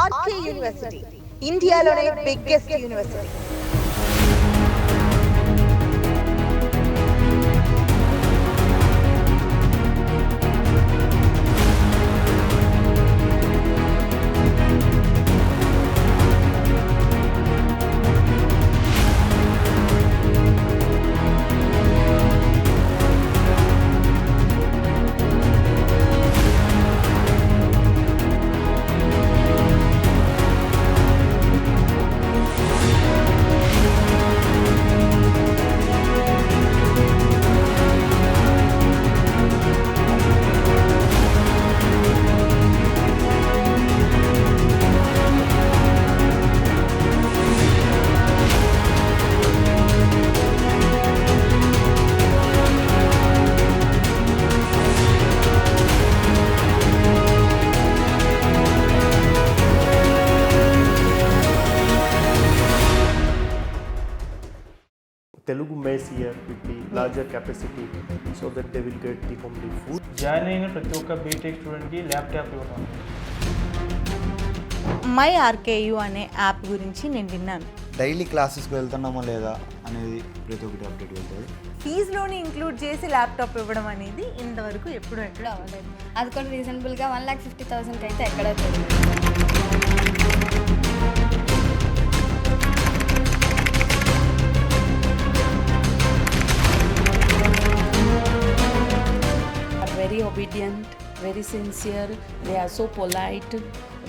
RK university ఇండియాలోనే biggest university. Telugu mess here with the larger capacity so that they will get the homely food. Join అయిన ప్రతి ఒక్క BTech స్టూడెంట్కి laptop ఇవ్వడం. My ఆర్కేయు అనే app గురించి నేను విన్నాను. డైలీ క్లాసెస్కి వెళ్తున్నామో లేదా అనేది ప్రతి ఒక్కటి అప్డేట్ వెళ్తుంది. ఫీజులోని ఇంక్లూడ్ చేసి ల్యాప్టాప్ ఇవ్వడం అనేది ఇంతవరకు ఎప్పుడు అవ్వలేదు. అది కూడా రీజనబుల్గా 1,50,000 అయితే ఎక్కడ తెలియదు. Very obedient, very sincere, they are so polite,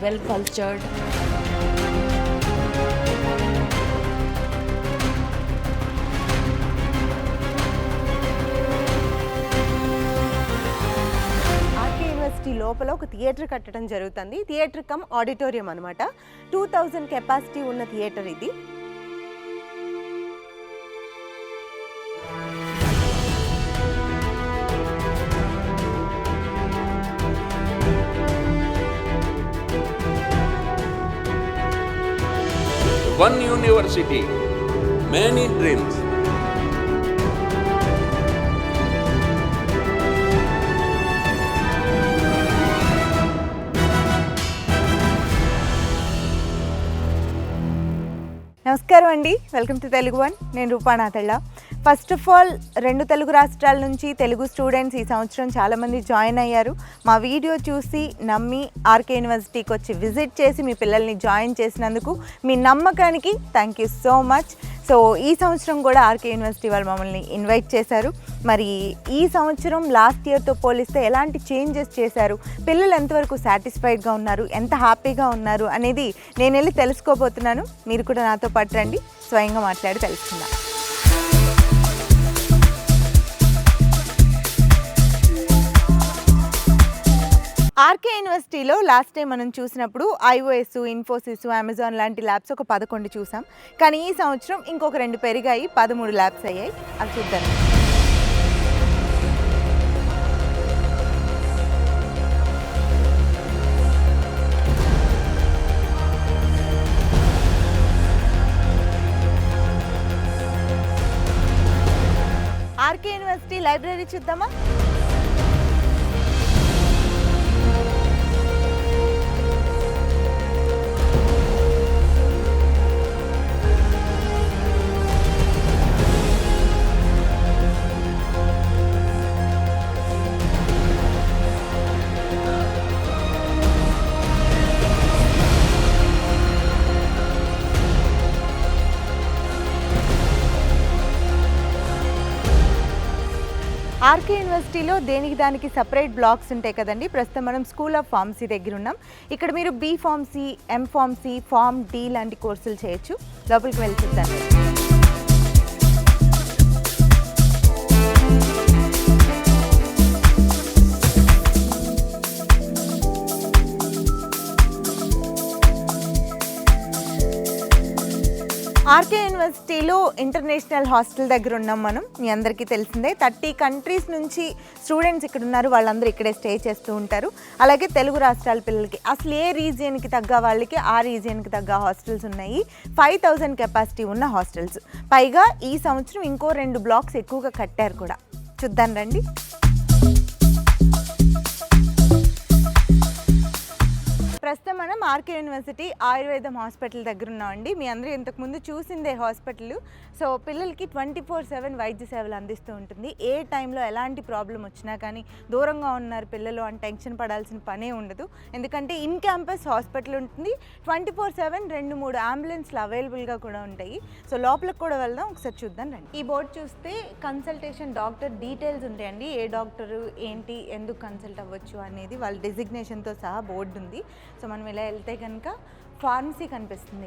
well cultured. RK university లోపల ఒక థియేటర్ కట్టడం జరుగుతుంది. థియేటర్ కమ్ ఆడిటోరియం అనమాట. 2000 కెపాసిటీ ఉన్న థియేటర్ ఇది. One university, many dreams. నమస్కారం అండి, వెల్కమ్ టు తెలుగు వన్. నేను రూపానాథళ్ళ. ఫస్ట్ ఆఫ్ ఆల్ 2 తెలుగు రాష్ట్రాల నుంచి తెలుగు స్టూడెంట్స్ ఈ సంవత్సరం చాలామంది జాయిన్ అయ్యారు. మా వీడియో చూసి నమ్మి ఆర్కే యూనివర్సిటీకి వచ్చి విజిట్ చేసి మీ పిల్లల్ని జాయిన్ చేసినందుకు మీ నమ్మకానికి thank you so much. So ఈ సంవత్సరం కూడా ఆర్కే యూనివర్సిటీ వాళ్ళు మమ్మల్ని ఇన్వైట్ చేశారు. మరి ఈ సంవత్సరం లాస్ట్ ఇయర్తో పోలిస్తే ఎలాంటి చేంజెస్ చేశారు, పిల్లలు ఎంతవరకు సాటిస్ఫైడ్గా ఉన్నారు, ఎంత హ్యాపీగా ఉన్నారు అనేది నేను వెళ్ళి తెలుసుకోబోతున్నాను. మీరు కూడా నాతో పాటు రండి, స్వయంగా మాట్లాడి తెలుసుకుందాం. ఆర్కే యూనివర్సిటీలో లాస్ట్ టైం మనం చూసినప్పుడు iOS, ఇన్ఫోసిస్, అమెజాన్ లాంటి ల్యాబ్స్ ఒక 11 చూసాం. కానీ ఈ సంవత్సరం ఇంకొక 2 పెరిగాయి, 13 ల్యాబ్స్ అయ్యాయి. అది చూద్దాం. ఆర్కే యూనివర్సిటీ లైబ్రరీ చూద్దామా? ఆర్కే యూనివర్సిటీలో దేనికి దానికి సపరేట్ బ్లాక్స్ ఉంటాయి కదండి. ప్రస్తుతం మనం స్కూల్ ఆఫ్ ఫార్మసీ దగ్గర ఉన్నాం. ఇక్కడ మీరు B pharmacy, M pharmacy, pharm D లాంటి కోర్సులు చేయొచ్చు. లోపలికి వెళ్ళి చూద్దాం. ఆర్కే యూనివర్సిటీలో ఇంటర్నేషనల్ హాస్టల్ దగ్గర ఉన్నాం మనం. మీ అందరికీ తెలిసిందే, 30 కంట్రీస్ నుంచి స్టూడెంట్స్ ఇక్కడ ఉన్నారు. వాళ్ళందరూ ఇక్కడే స్టే చేస్తూ ఉంటారు. అలాగే తెలుగు రాష్ట్రాల పిల్లలకి అసలు ఏ రీజియన్కి తగ్గ వాళ్ళకి ఆ రీజియన్కి తగ్గ హాస్టల్స్ ఉన్నాయి. 5,000 కెపాసిటీ ఉన్న హాస్టల్స్. పైగా ఈ సంవత్సరం ఇంకో 2 బ్లాక్స్ ఎక్కువగా కట్టారు కూడా. చూద్దాం రండి. ప్రస్తుతం మనం ఆర్కే యూనివర్సిటీ ఆయుర్వేదం హాస్పిటల్ దగ్గర ఉన్నామండి. మీ అందరూ ఇంతకుముందు చూసిందే హాస్పిటల్. సో పిల్లలకి 24/7 వైద్య సేవలు అందిస్తూ ఉంటుంది. ఏ టైంలో ఎలాంటి ప్రాబ్లం వచ్చినా కానీ దూరంగా ఉన్నారు పిల్లలు అని టెన్షన్ పడాల్సిన పనే ఉండదు. ఎందుకంటే ఇన్ క్యాంపస్ హాస్పిటల్ ఉంటుంది. 24/7 2-3 అంబులెన్స్లు అవైలబుల్గా కూడా ఉంటాయి. సో లోపలికి కూడా వెళ్దాం, ఒకసారి చూద్దాం రండి. ఈ బోర్డు చూస్తే కన్సల్టేషన్ డాక్టర్ డీటెయిల్స్ ఉంటాయండి. ఏ డాక్టరు ఏంటి, ఎందుకు కన్సల్ట్ అవ్వచ్చు అనేది వాళ్ళ డెసిగ్నేషన్తో సహా బోర్డు ఉంది. సో మనం ఇలా వెళ్తే కనుక ఫార్మసీ కనిపిస్తుంది.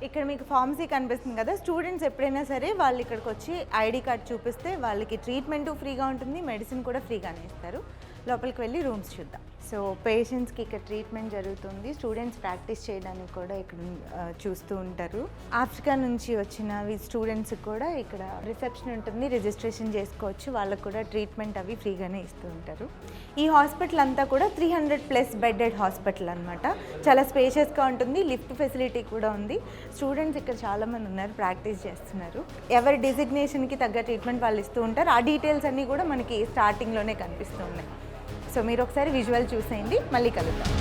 ఇక్కడ మీకు ఫార్మసీ కనిపిస్తుంది కదా. స్టూడెంట్స్ ఎప్పుడైనా సరే వాళ్ళు ఇక్కడికి వచ్చి ఐడి కార్డ్ చూపిస్తే వాళ్ళకి ట్రీట్మెంటు ఫ్రీగా ఉంటుంది, మెడిసిన్ కూడా ఫ్రీగానే ఇస్తారు. లోపలికి వెళ్ళి రూమ్స్ చూద్దాం. సో పేషెంట్స్కి ఇక్కడ ట్రీట్మెంట్ జరుగుతుంది. స్టూడెంట్స్ ప్రాక్టీస్ చేయడానికి కూడా ఇక్కడ చూస్తూ ఉంటారు. ఆఫ్రికా నుంచి వచ్చిన స్టూడెంట్స్కి కూడా ఇక్కడ రిసెప్షన్ ఉంటుంది, రిజిస్ట్రేషన్ చేసుకోవచ్చు. వాళ్ళకు కూడా ట్రీట్మెంట్ అవి ఫ్రీగానే ఇస్తూ ఉంటారు. ఈ హాస్పిటల్ అంతా కూడా 300+ బెడెడ్ హాస్పిటల్ అనమాట. చాలా స్పేషియస్గా ఉంటుంది, లిఫ్ట్ ఫెసిలిటీ కూడా ఉంది. స్టూడెంట్స్ ఇక్కడ చాలామంది ఉన్నారు, ప్రాక్టీస్ చేస్తున్నారు. ఎవరి డిజిగ్నేషన్కి తగ్గ ట్రీట్మెంట్ వాళ్ళు ఇస్తూ ఉంటారు. ఆ డీటెయిల్స్ అన్నీ కూడా మనకి స్టార్టింగ్లోనే కనిపిస్తూ ఉన్నాయి. సో మీరు ఒకసారి విజువల్ చూసేయండి, మళ్ళీ కలుద్దాం.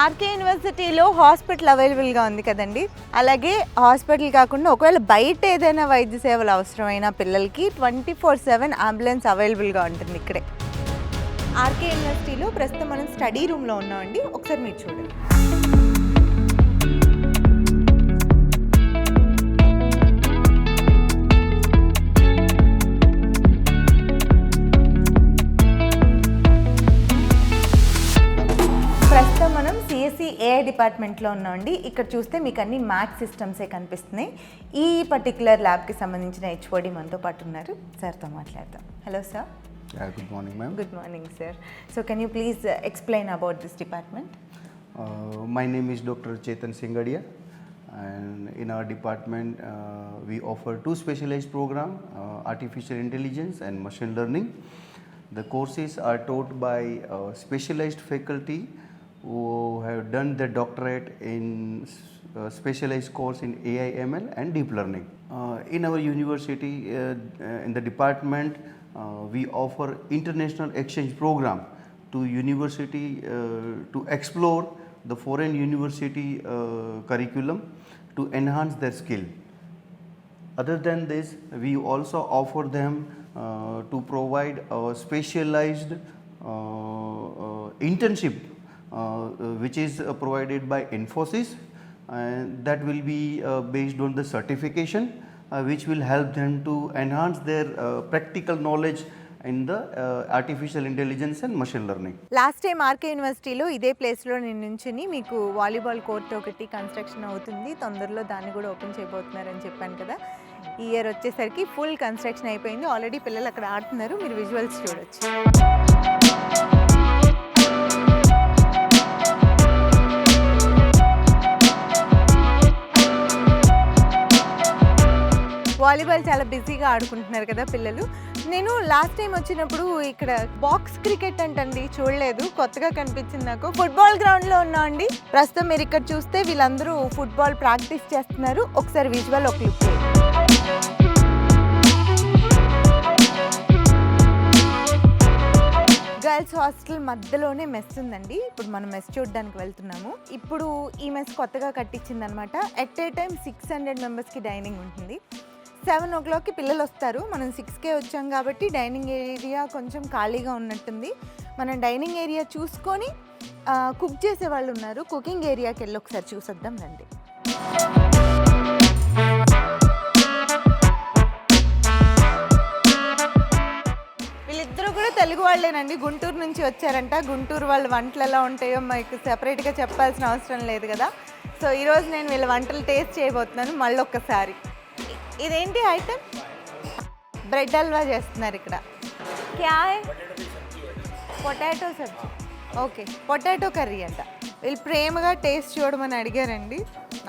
ఆర్కే యూనివర్సిటీలో హాస్పిటల్ అవైలబుల్గా ఉంది కదండి. అలాగే హాస్పిటల్ కాకుండా ఒకవేళ బయట ఏదైనా వైద్య సేవలు అవసరమైన పిల్లలకి 24/7 అంబులెన్స్ అవైలబుల్గా ఉంటుంది ఇక్కడే. ఆర్కే యూనివర్సిటీలో ప్రస్తుతం మనం స్టడీ రూమ్లో ఉన్నామండి. ఒకసారి మీరు చూడండి. ప్రస్తుతం మనం సిఎస్సి ఏఐ డిపార్ట్మెంట్లో ఉన్నామండి. ఇక్కడ చూస్తే మీకు అన్ని మ్యాథ్స్ సిస్టమ్సే కనిపిస్తున్నాయి. ఈ పర్టికులర్ ల్యాబ్కి సంబంధించిన హెచ్ఓడి మనతో పాటు ఉన్నారు. సార్తో మాట్లాడదాం. Hello sir. Good morning ma'am. Good morning sir. So can you please explain about this department? My name is Dr. Chetan Singadia, and in our department we offer 2 specialized programs, artificial intelligence and machine learning. The courses are taught by specialized faculty who have done their doctorate in specialized course in AI, ML and deep learning. In our university, in the department, we offer international exchange program to university to explore the foreign university curriculum to enhance their skill. Other than this, we also offer them to provide a specialized internship which is provided by Infosys, and that will be based on the certification which will help them to enhance their practical knowledge in the artificial intelligence and machine learning. Last time RK యూనివర్సిటీలో ఇదే ప్లేస్లో నేను నుంచుని మీకు volleyball court ఒకటి construction అవుతుంది, తొందరలో దాన్ని కూడా ఓపెన్ చేయబోతున్నారని చెప్పాను కదా. ఈ ఇయర్ వచ్చేసరికి ఫుల్ కన్స్ట్రక్షన్ అయిపోయింది. ఆల్రెడీ పిల్లలు అక్కడ ఆడుతున్నారు, మీరు విజువల్స్ చూడొచ్చు. వాలీబాల్ చాలా బిజీగా ఆడుకుంటున్నారు కదా పిల్లలు. నేను లాస్ట్ టైం వచ్చినప్పుడు ఇక్కడ బాక్స్ క్రికెట్ అంటండి చూడలేదు, కొత్తగా కనిపించింది నాకు. ఫుట్బాల్ గ్రౌండ్లో ఉన్నాం అండి. ప్రస్తుతం మీరు ఇక్కడ చూస్తే వీళ్ళందరూ ఫుట్బాల్ ప్రాక్టీస్ చేస్తున్నారు. ఒకసారి విజువల్ ఒక లుక్. గర్ల్స్ హాస్టల్ మధ్యలోనే మెస్ ఉందండి. ఇప్పుడు మనం మెస్ చూడడానికి వెళ్తున్నాము. ఇప్పుడు ఈ మెస్ కొత్తగా కట్టించింది అనమాట. ఎట్ ఏ టైం 600 మెంబర్స్కి డైనింగ్ ఉంటుంది. 7 o'clockకి పిల్లలు వస్తారు. మనం 6కే వచ్చాం కాబట్టి డైనింగ్ ఏరియా కొంచెం ఖాళీగా ఉన్నట్టుంది. మనం డైనింగ్ ఏరియా చూసుకొని కుక్ చేసే వాళ్ళు ఉన్నారు. కుకింగ్ ఏరియాకి వెళ్ళి ఒకసారి చూసొద్దాం రండి. వీళ్ళిద్దరూ కూడా తెలుగు వాళ్ళేనండి, గుంటూరు నుంచి వచ్చారంట. గుంటూరు వాళ్ళ వంటలు ఎలా ఉంటాయో మీకు సెపరేట్గా చెప్పాల్సిన అవసరం లేదు కదా. సో ఈరోజు నేను వీళ్ళ వంటలు టేస్ట్ చేయబోతున్నాను మళ్ళీ ఒక్కసారి. ఇదేంటి ఐటమ్? బ్రెడ్ హల్వా చేస్తున్నారు ఇక్కడ. క్యా హై? పొటాటో సబ్జీ. ఓకే, పొటాటో కర్రీ అంట. వీళ్ళు ప్రేమగా టేస్ట్ చూడమని అడిగారండి.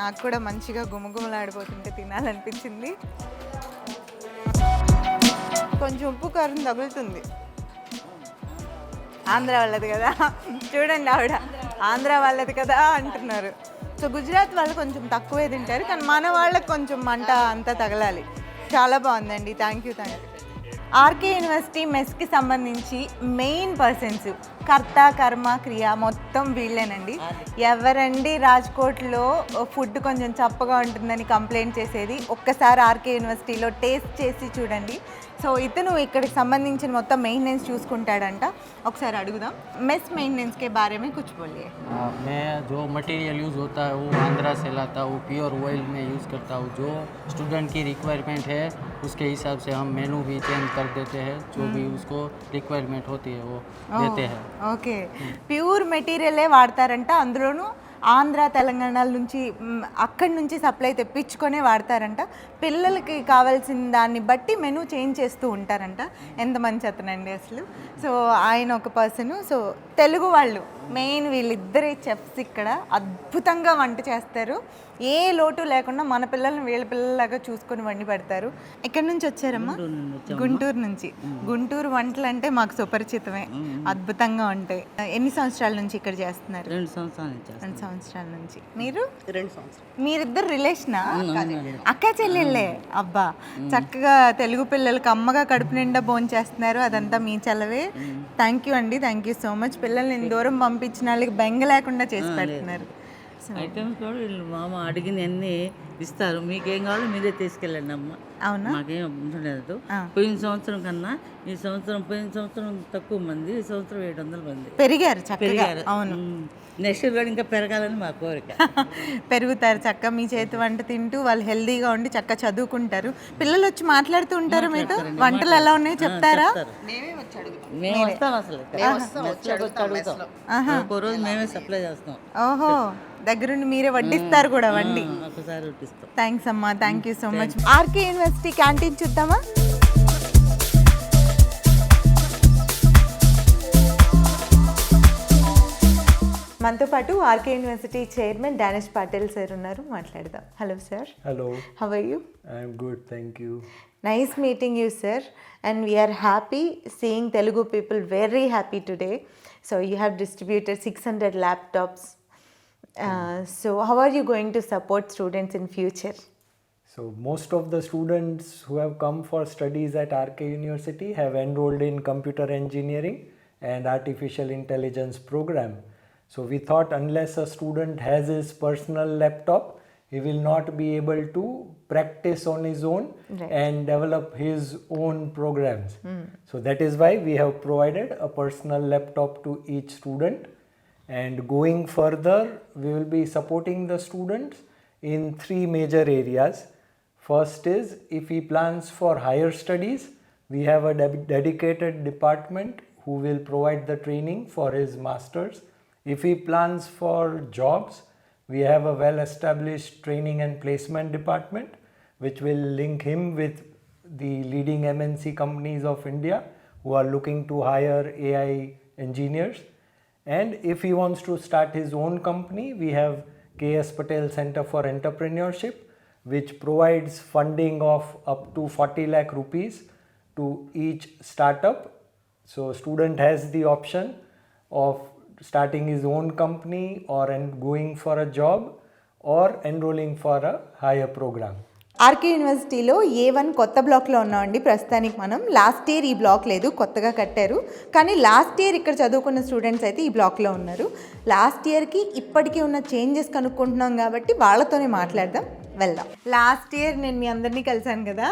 నాకు కూడా మంచిగా గుమగుమలాడిపోతుంటే తినాలనిపించింది. కొంచెం ఉప్పు కారం తగులుతుంది. ఆంధ్ర వాళ్ళది కదా, చూడండి ఆవిడ ఆంధ్ర వాళ్ళది కదా అంటున్నారు. సో గుజరాత్ వాళ్ళు కొంచెం తక్కువే తింటారు, కానీ మన వాళ్ళకి కొంచెం మంట అంతా తగలాలి. చాలా బాగుందండి, థ్యాంక్ యూ. ఆర్కే యూనివర్సిటీ మెస్కి సంబంధించి మెయిన్ పర్సన్స్ కర్త కర్మ క్రియ మొత్తం వీళ్ళేనండి. ఎవరండి రాజ్కోట్లో ఫుడ్ కొంచెం చప్పగా ఉంటుందని కంప్లైంట్ చేసేది? ఒక్కసారి ఆర్కే యూనివర్సిటీలో టేస్ట్ చేసి చూడండి. సో ఇతను ఇక్కడికి సంబంధించిన మొత్తం మెయింటెనెన్స్ చూసుకుంటాడంట. ఒకసారి అడుగుదాం. మెస్ మెయింटेनेंस के बारे में कुछ बोलिए. मैं जो मटेरियल यूज़ होता है वो आंध्रा से लाता हूँ, प्योर ऑयल में यूज़ करता हूँ. जो स्टूडेंट की रिक्वायरमेंट है उसके हिसाब से हम मेनू भी चेंज कर देते हैं. जो भी उसको रिक्वायरमेंट होती है वो देते हैं. ఓకే, ప్యూర్ మెటీరియలే వాడతారంట. అందులోనూ ఆంధ్ర తెలంగాణల నుంచి అక్కడి నుంచి సప్లై తెప్పించుకొనే వాడతారంట. పిల్లలకి కావాల్సిన దాన్ని బట్టి మెనూ చేంజ్ చేస్తూ ఉంటారంట. ఎంత మంచి అతనండి అసలు. సో ఆయన ఒక పర్సను. సో తెలుగు వాళ్ళు మెయిన్ వీళ్ళిద్దరే చెఫ్స్ ఇక్కడ అద్భుతంగా వంట చేస్తారు. ఏ లోటు లేకుండా మన పిల్లల్ని వీళ్ళ పిల్లలాగా చూసుకొని వండి పెడతారు. ఎక్కడి నుంచి వచ్చారమ్మా? గుంటూరు నుంచి. గుంటూరు వంటలు అంటే మాకు సుపరిచితమే, అద్భుతంగా ఉంటాయి. ఎన్ని సంవత్సరాల నుంచి ఇక్కడ చేస్తున్నారు? 2 సంవత్సరాల నుంచి. 2 సంవత్సరాల నుంచి. మీరు? 2 సంవత్సరాలు. మీరిద్దరు రిలేషనా? అక్క చెల్లెళ్ళే. అబ్బా, చక్కగా తెలుగు పిల్లలకి అమ్మగా కడుపు నిండా భోజనం చేస్తున్నారు. అదంతా మీ చలవే. థ్యాంక్ యూ అండి, థ్యాంక్ యూ సో మచ్. పిల్లల్ని ఇంత దూరం పంపించిన వాళ్ళకి బెంగ లేకుండా చేసి పెడుతున్నారు. ఐటమ్స్ కూడా వీళ్ళు మామ అడిగిన అన్ని ఇస్తారు. మీకేం కావాలో మీరే తీసుకెళ్ళండి అమ్మ. అవునా? మాకేం ఉండదు. పోయిన సంవత్సరం కన్నా ఈ సంవత్సరం, పోయిన సంవత్సరం తక్కువ మంది, ఈ సంవత్సరం 700 మంది పెరిగారు. చక్కగా. అవును, నెక్స్ట్ కూడా ఇంకా పెరగాలని మా కోరిక. పెరుగుతారు చక్కగా. మీ చేతి వంట తింటూ వాళ్ళు హెల్దీగా ఉండి చక్కగా చదువుకుంటారు. పిల్లలు వచ్చి మాట్లాడుతూ ఉంటారు మీతో. వంటలు ఎలా ఉన్నాయో చెప్తారా? మేము వస్తాం అసలు. ఒక్కో రోజు మేమే సప్లై చేస్తాం. ఓహో, దగ్గరుండి మీరే వడ్డిస్తారు కూడా వండి. ఒకసారి వడ్డిస్తాం. థ్యాంక్స్ అమ్మా, thank you so much. RK university canteen చూద్దామా? మనతో పాటు RK university chairman Danish Patil sir ఉన్నారు, మాట్లాడదాం. Hello sir. Hello. How are you? I am good, thank you. Nice meeting you, sir. And we are happy seeing Telugu people very happy today. So you have distributed 600 laptops. So how are you going to support students in future? So most of the students who have come for studies at RK University have enrolled in computer engineering and artificial intelligence program. So we thought unless a student has his personal laptop, he will not be able to practice on his own and develop his own programs. So that is why we have provided a personal laptop to each student. And going further, we will be supporting the students in 3 major areas. First is, if he plans for higher studies, we have a dedicated department who will provide the training for his masters. If he plans for jobs, we have a well-established training and placement department which will link him with the leading MNC companies of India who are looking to hire AI engineers. And if he wants to start his own company, we have KS Patel Center for Entrepreneurship, which provides funding of up to 40 lakh rupees to each startup. So student has the option of starting his own company or going for a job or enrolling for a higher program. RK యూనివర్సిటీలో A1 కొత్త బ్లాక్లో ఉన్నామండి ప్రస్తుతానికి మనం. Last year ఈ black లేదు, కొత్తగా కట్టారు. కానీ లాస్ట్ ఇయర్ ఇక్కడ చదువుకున్న స్టూడెంట్స్ అయితే ఈ బ్లాక్లో ఉన్నారు. లాస్ట్ ఇయర్కి ఇప్పటికీ ఉన్న చేంజెస్ కనుక్కుంటున్నాం కాబట్టి వాళ్ళతోనే మాట్లాడదాం, వెళ్దాం. లాస్ట్ ఇయర్ నేను మీ అందరినీ కలిసాను కదా.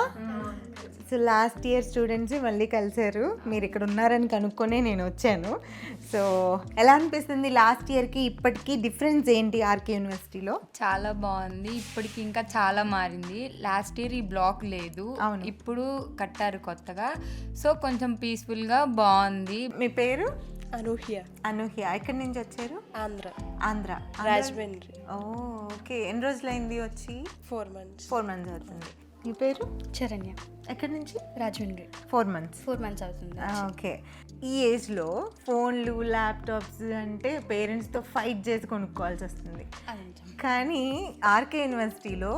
సో లాస్ట్ ఇయర్ స్టూడెంట్స్ మళ్ళీ కలిశారు. మీరు ఇక్కడ ఉన్నారని కనుక్కొనే నేను వచ్చాను. సో ఎలా అనిపిస్తుంది లాస్ట్ ఇయర్కి ఇప్పటికీ డిఫరెన్స్ ఏంటి ఆర్కే యూనివర్సిటీలో? చాలా బాగుంది. ఇప్పటికి ఇంకా చాలా మారింది. లాస్ట్ ఇయర్ ఈ బ్లాక్ లేదు, ఇప్పుడు కట్టారు కొత్తగా. సో కొంచెం పీస్ఫుల్గా బాగుంది. మీ పేరు? అనూహ్య. అనూహ్య. ఎక్కడి నుంచి వచ్చారు? ఆంధ్ర. ఆంధ్ర, రాజమండ్రి. ఓకే. ఎన్ని రోజులైంది వచ్చి? 4 months. 4 months అవుతుంది. మీ పేరు? చరణ్య. ఎక్కడి నుంచి? రాజమండ్రి. 4 months. 4 months అవుతుంది. ఓకే. ఈ ఏజ్లో ఫోన్లు ల్యాప్టాప్స్ అంటే పేరెంట్స్తో ఫైట్ చేసి కొనుక్కోవాల్సి వస్తుంది. కానీ ఆర్కే యూనివర్సిటీలో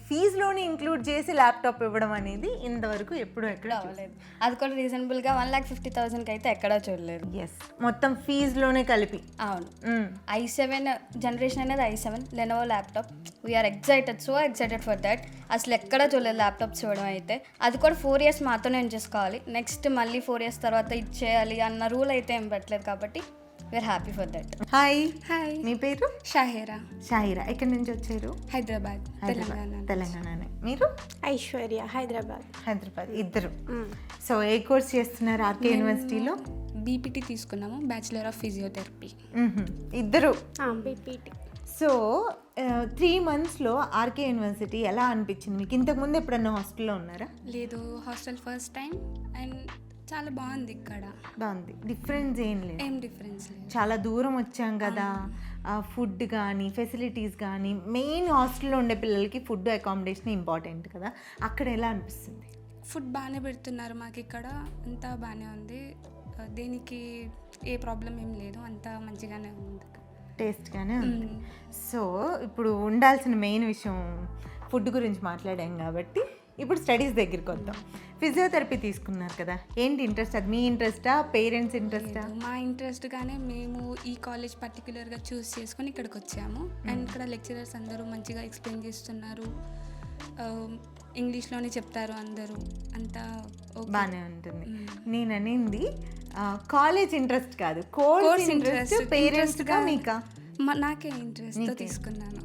ఫీజులోనే ఇంక్లూడ్ చేసి ల్యాప్టాప్ ఇవ్వడం అనేది ఇంతవరకు ఎప్పుడు ఎక్కడ అవ్వలేదు. అది కూడా రీజనబుల్గా 1,50,000కి అయితే ఎక్కడా చూడలేదు. ఎస్, మొత్తం ఫీజులోనే కలిపి. అవును. i7 జనరేషన్ అనేది i7 Lenovo laptop. We are excited, so excited for that. అసలు ఎక్కడా చూడలేదు ల్యాప్టాప్స్ చూడడం అయితే. అది కూడా 4 years మాత్రమే నేను చేసుకోవాలి. నెక్స్ట్ మళ్ళీ 4 years తర్వాత ఇచ్చేయాలి అన్న రూల్ అయితే ఏం పెట్టలేదు కాబట్టి we are happy for that. Hi. Hi, మీ పేరు? షాహేరా. షాహిరా. ఎక్కడి నుంచి వచ్చారు? హైదరాబాద్, తెలంగాణనే. మీరు? ఐశ్వర్య, హైదరాబాద్. హైదరాబాద్. ఇద్దరు. సో ఏ కోర్స్ చేస్తున్నారు ఆర్కే యూనివర్సిటీలో? బీపీటీ తీసుకున్నాము, బ్యాచిలర్ ఆఫ్ ఫిజియోథెరపీ. ఇద్దరు. బీపీటీ. సో 3 monthsలో ఆర్కే యూనివర్సిటీ ఎలా అనిపించింది మీకు? ఇంతకుముందు ఎప్పుడన్నా హాస్టల్లో ఉన్నారా? లేదు, హాస్టల్ ఫస్ట్ టైం. అండ్ చాలా బాగుంది ఇక్కడ. బాగుంది. డిఫరెన్స్ ఏం లేదు? ఏం డిఫరెన్స్ లేదు. చాలా దూరం వచ్చాం కదా, ఫుడ్ కానీ ఫెసిలిటీస్ కానీ, మెయిన్ హాస్టల్లో ఉండే పిల్లలకి ఫుడ్ అకామిడేషన్ ఇంపార్టెంట్ కదా, అక్కడ ఎలా అనిపిస్తుంది? ఫుడ్ బాగానే పెడుతున్నారు మాకు ఇక్కడ, అంతా బాగానే ఉంది. దేనికి ఏ ప్రాబ్లం ఏం లేదు, అంతా మంచిగానే ఉంది, టేస్ట్గానే ఉంది. సో ఇప్పుడు ఉండాల్సిన మెయిన్ విషయం ఫుడ్ గురించి మాట్లాడాం కాబట్టి ఇప్పుడు స్టడీస్ దగ్గరికి వద్దాం. ఫిజియోథెరపీ తీసుకున్నారు కదా, ఏంటి ఇంట్రెస్ట్? అది మీ ఇంట్రెస్టా, పేరెంట్స్ ఇంట్రెస్టా? మా ఇంట్రెస్ట్గానే మేము ఈ కాలేజ్ పర్టికులర్గా చూస్ చేసుకొని ఇక్కడికి వచ్చాము. అండ్ ఇక్కడ లెక్చరర్స్ అందరూ మంచిగా ఎక్స్ప్లెయిన్ చేస్తున్నారు, ఇంగ్లీష్లోనే చెప్తారు అందరూ, అంతా బాగానే ఉంటుంది. నేను అనేది కాలేజ్ ఇంట్రెస్ట్ కాదు, కోర్స్ ఇంట్రెస్ట్. పేరెంట్స్గా మీకా? నాకే ఇంట్రెస్ట్ తీసుకున్నాను.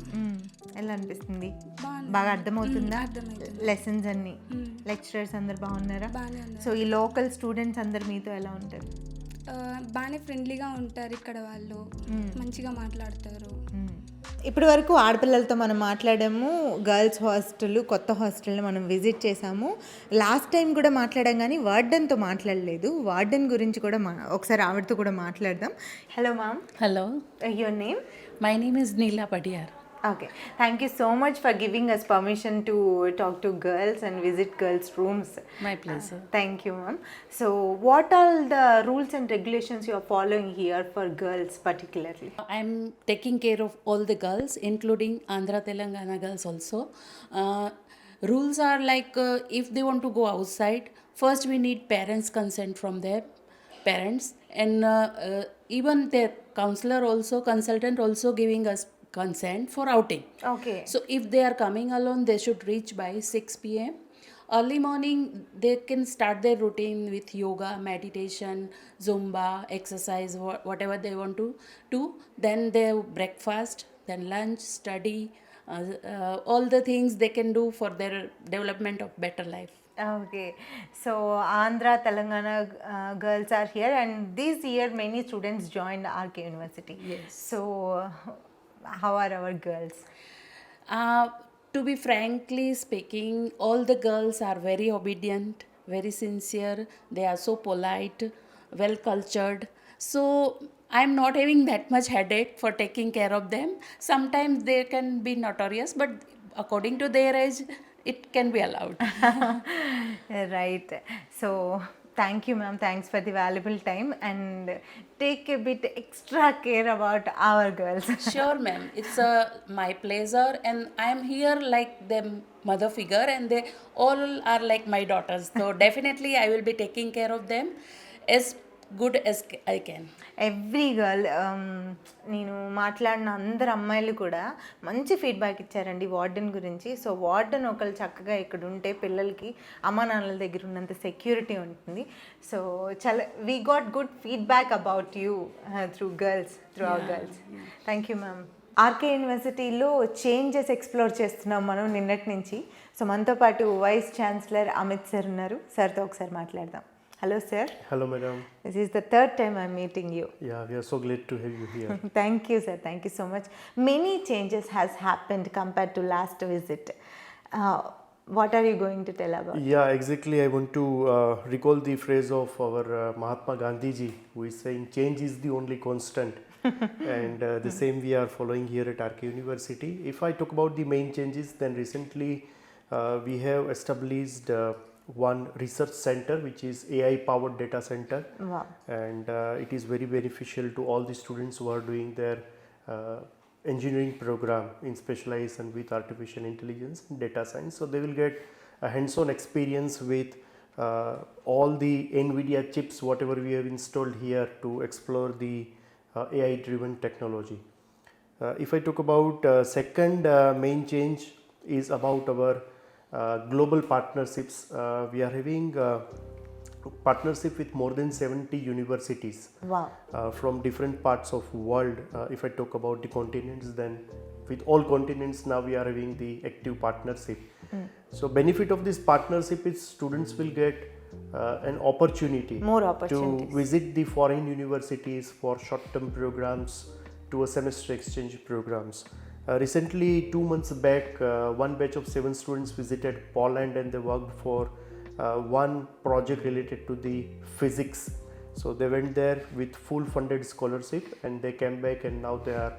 ఎలా అనిపిస్తుంది? బాగా అర్థమవుతుందా లెసన్స్ అన్ని? లెక్చరర్స్ అందరు బాగున్నారా? సో ఈ లోకల్ స్టూడెంట్స్ అందరు మీతో ఎలా ఉంటారు? బాగానే ఫ్రెండ్లీగా ఉంటారు ఇక్కడ వాళ్ళు, మంచిగా మాట్లాడతారు. ఇప్పటి వరకు ఆడపిల్లలతో మనం మాట్లాడాము, గర్ల్స్ హాస్టల్, కొత్త హాస్టల్ని మనం విజిట్ చేసాము. లాస్ట్ టైం కూడా మాట్లాడాం కానీ వార్డెన్తో మాట్లాడలేదు. వార్డెన్ గురించి కూడా ఒకసారి ఆవిడతో కూడా మాట్లాడదాం. Hello ma'am. Hello, your name? my name is Neela Padiyar. Okay, thank you so much for giving us permission to talk to girls and visit girls' rooms. My pleasure. Thank you, ma'am. So, what are the rules and regulations you are following here for girls particularly? I'm taking care of all the girls, including Andhra Telangana girls also. Rules are like if they want to go outside, first we need parents' consent from their parents, and even their counselor also, consultant also giving us consent for outing. Okay. So if they are coming alone, they should reach by 6 p.m. Early morning, they can start their routine with yoga, meditation, Zumba, exercise, whatever they want to do. Then their breakfast, then lunch, study, all the things they can do for their development of better life. Okay, so Andhra, Telangana girls are here, and this year many students joined RK University. Yes. So, how are our girls? To be frankly speaking, all the girls are very obedient, very sincere. They are so polite, well cultured. So I'm not having that much headache for taking care of them. Sometimes they can be notorious, but according to their age, it can be allowed. Right. So thank you, ma'am. Thanks for the valuable time, and take a bit extra care about our girls. Sure, ma'am. It's my pleasure, and I am here like the mother figure, and they all are like my daughters. So definitely I will be taking care of them as good as I can. Every girl, నేను మాట్లాడిన అందరు అమ్మాయిలు కూడా మంచి feedback ఇచ్చారండి warden గురించి. So warden ఒకళ్ళు చక్కగా ఇక్కడ ఉంటే పిల్లలకి అమ్మా నాన్నల దగ్గర ఉన్నంత సెక్యూరిటీ ఉంటుంది. సో చాలా we got good feedback about you through our girls. Thank you ma'am. RK యూనివర్సిటీలో చేంజెస్ ఎక్స్ప్లోర్ చేస్తున్నాం మనం నిన్నటి నుంచి. సో మనతో పాటు వైస్ ఛాన్సలర్ అమిత్ సార్ ఉన్నారు. సార్తో ఒకసారి మాట్లాడదాం. Hello, sir. Hello, madam. This is the third time I'm meeting you. Yeah, we are so glad to have you here. Thank you, sir. Thank you so much. Many changes has happened compared to last visit. What are you going to tell about? Yeah, exactly. I want to recall the phrase of our Mahatma Gandhi ji, who is saying change is the only constant. And the same we are following here at RK University. If I talk about the main changes, then recently we have established one research center which is AI powered data center. Wow. And it is very beneficial to all the students who are doing their engineering program in specialization with artificial intelligence and data science. So they will get a hands-on experience with all the NVIDIA chips whatever we have installed here to explore the AI driven technology. If I talk about second main change is about our global partnerships. We are having partnership with more than 70 universities. Wow. From different parts of world. If I talk about the continents, then with all continents now we are having the active partnership. So benefit of this partnership is students will get an opportunity, more opportunities to visit the foreign universities for short-term programs to a semester exchange programs. Recently 2 months back, one batch of 7 students visited Poland and they worked for one project related to the physics. So they went there with full funded scholarship and they came back and now they are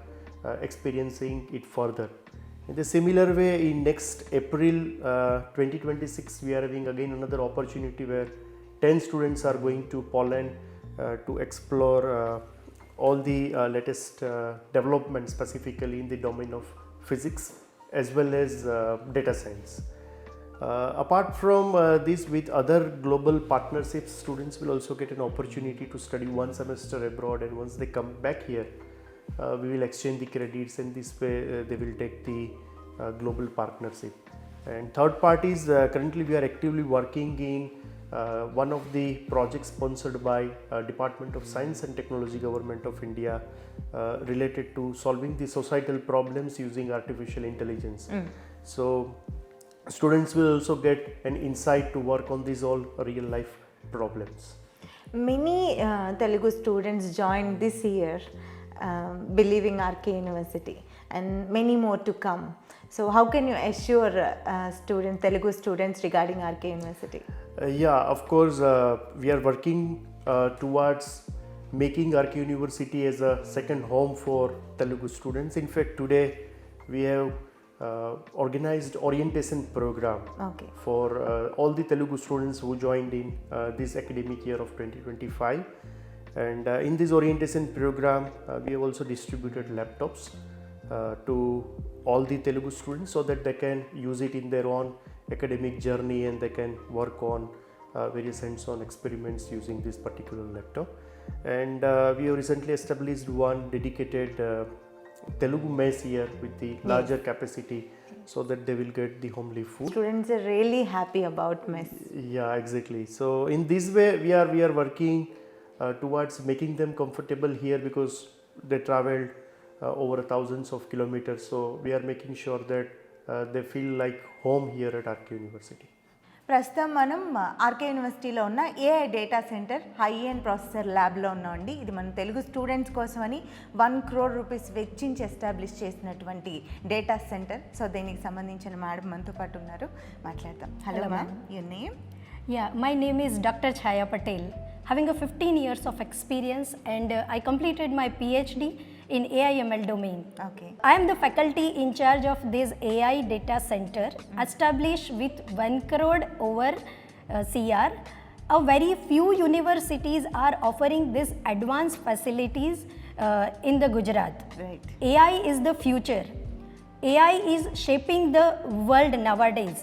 experiencing it further. In the similar way, in next April 2026 we are having again another opportunity where 10 students are going to Poland to explore all the latest developments specifically in the domain of physics as well as data science. Apart from this, with other global partnerships, students will also get an opportunity to study 1 semester abroad, and once they come back here, we will exchange the credits, and this way they will take the global partnership. And third part is currently we are actively working in one of the projects sponsored by Department of Science and Technology, Government of India, related to solving the societal problems using artificial intelligence. So students will also get an insight to work on these all real life problems. Many Telugu students joined this year believing RK University and many more to come. So how can you assure Telugu students regarding RK University? Yeah, of course, we are working towards making RK University as a second home for Telugu students. In fact, today we have organized orientation program for all the Telugu students who joined in this academic year of 2025. And in this orientation program, we have also distributed laptops to all the Telugu students so that they can use it in their own academic journey and they can work on various hands-on experiments using this particular laptop. And we have recently established one dedicated Telugu mess here with the larger capacity so that they will get the homely food. Students are really happy about mess. Yeah, exactly. So in this way we are working towards making them comfortable here because they traveled over thousands of kilometers. So we are making sure that they feel like home here at RK University. ప్రస్తుతం మనం RK యూనివర్సిటీలో ఉన్న AI data centre high end processor ల్యాబ్లో ఉన్నామండి. ఇది మన Telugu students కోసమని 1 crore rupees వెచ్చించి ఎస్టాబ్లిష్ చేసినటువంటి డేటా సెంటర్. సో దీనికి సంబంధించిన మేడం మనతో పాటు ఉన్నారు, మాట్లాడతాం. Hello ma'am, your name? Yeah, my name is Dr. Chaya Patel. Having a 15 years of experience and I completed my PhD in AI/ML domain. Okay. I am the faculty in charge of this AI data center established with 1 crore over CR. A very few universities are offering these advanced facilities in the Gujarat. Right. AI is the future. AI is shaping the world nowadays.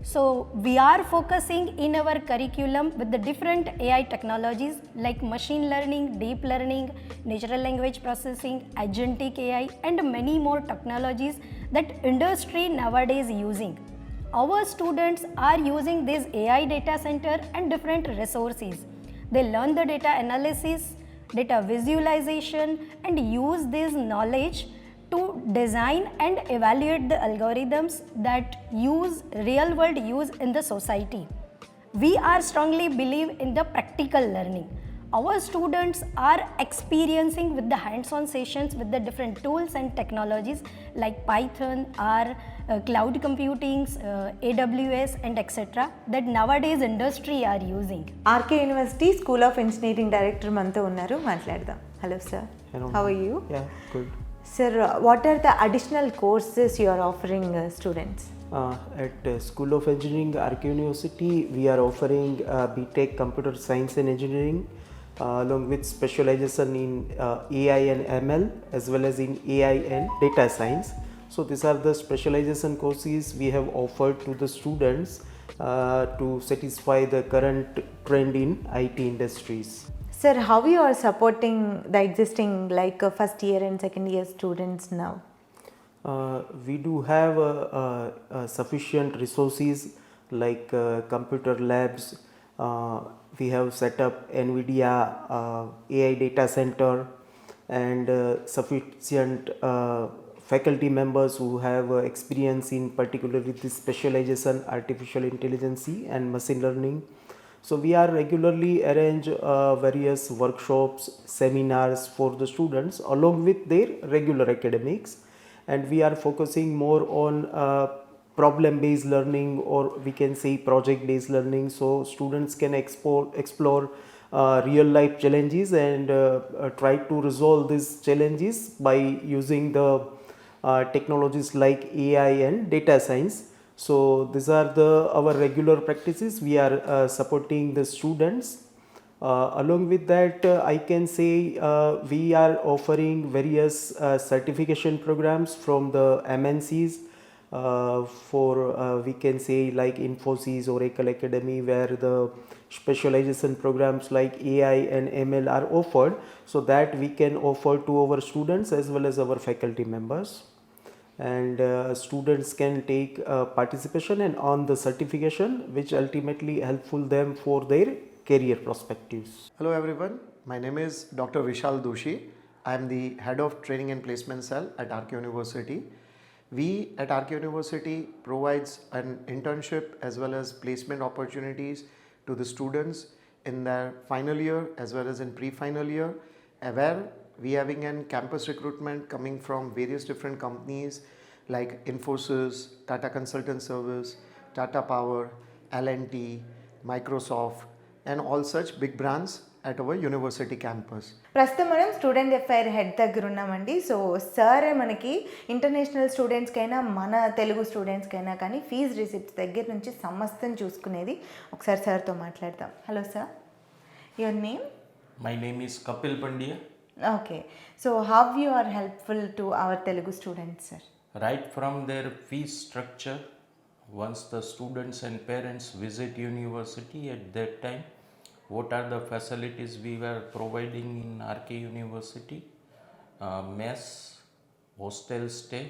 So we are focusing in our curriculum with the different AI technologies like machine learning, deep learning, natural language processing, agentic AI and many more technologies that industry nowadays using. Our students are using this AI data center and different resources. They learn the data analysis, data visualization and use this knowledge to design and evaluate the algorithms that use real world use in the society. We are strongly believe in the practical learning. Our students are experiencing with the hands-on sessions with the different tools and technologies like Python, R, cloud computing, AWS and etc. that nowadays industry are using. RK University School of Engineering Director మనతో ఉన్నారు, మాట్లాడదాం. Hello sir. Hello. How are you? Yeah, good. Sir, what are the additional courses you are offering students? At School of Engineering, RK University, we are offering BTech Computer Science and Engineering along with specialization in AI and ML as well as in AI and data science. So these are the specialization courses we have offered to the students to satisfy the current trend in IT industries. Sir, how you are supporting the existing like first year and second year students now? We do have sufficient resources like computer labs. We have set up NVIDIA AI data center and sufficient faculty members who have experience in particularly this specialization artificial intelligence and machine learning. So we are regularly arrange various workshops, seminars for the students along with their regular academics, and we are focusing more on problem based learning, or we can say project based learning, so students can explore real life challenges and try to resolve these challenges by using the technologies like AI and data science. So these are our regular practices we are supporting the students. Along with that, I can say we are offering various certification programs from the MNCs for we can say like Infosys, Oracle Academy, where the specialization programs like AI and ML are offered, so that we can offer to our students as well as our faculty members. And students can take participation and earn the certification, which ultimately helpful them for their career perspectives. Hello everyone, my name is Dr. Vishal Doshi. I am the head of training and placement cell at RK University. We at RK University provides an internship as well as placement opportunities to the students in their final year as well as in pre-final year, where we having an campus recruitment coming from various different companies like Infosys, Tata Consultant Service, Tata Power, L&T, Microsoft and all such big brands at our university campus. ప్రస్తుతం మనం student FIR head దగ్గర ఉన్నామండి. So sir మనకి international స్టూడెంట్స్కైనా మన తెలుగు స్టూడెంట్స్కైనా కానీ fee receipts దగ్గర నుంచి సమస్తం చూసుకునేది. ఒకసారి సార్తో మాట్లాడతాం. Hello sir, your name? My name is Kapil Pandya. Okay, so how you are helpful to our Telugu students, sir? Right from their fee structure, once the students and parents visit university, at that time, what are the facilities we were providing in RK University? Mess, hostel stay,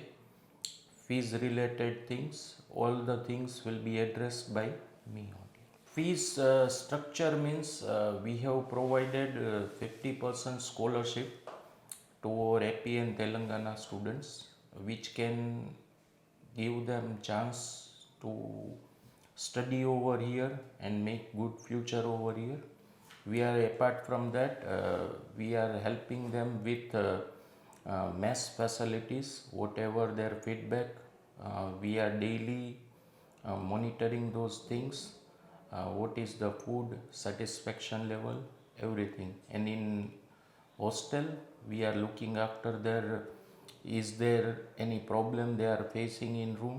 fees related things, all the things will be addressed by me. Fees structure means we have provided 50% scholarship to our AP and Telangana students, which can give them chance to study over here and make good future over here. We are apart from that, we are helping them with mess facilities, whatever their feedback. We are daily monitoring those things. What is the food satisfaction level, everything. And in hostel we are looking after their, is there any problem they are facing in room,